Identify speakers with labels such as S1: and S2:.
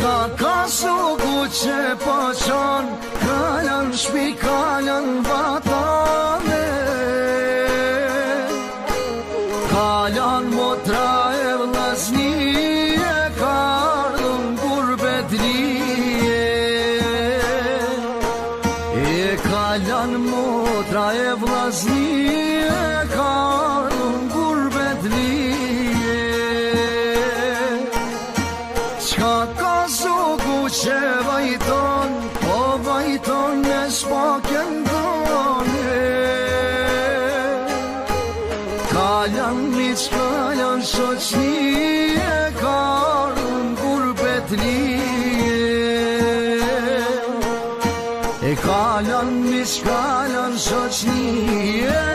S1: Qka ka sugu që po qon, kalan shpi, kalan vatane, kalan motra e vllaznie, kardhën gurbetlie. E kalan motra e vllaznie, kardhën gurbetlie. Qka ka sugu që vajton, po vajton në shpakjen tone. Kalan miq, kalan shoqnie, kardhën gurbetlie. E kalan miq, kalan shoqnie,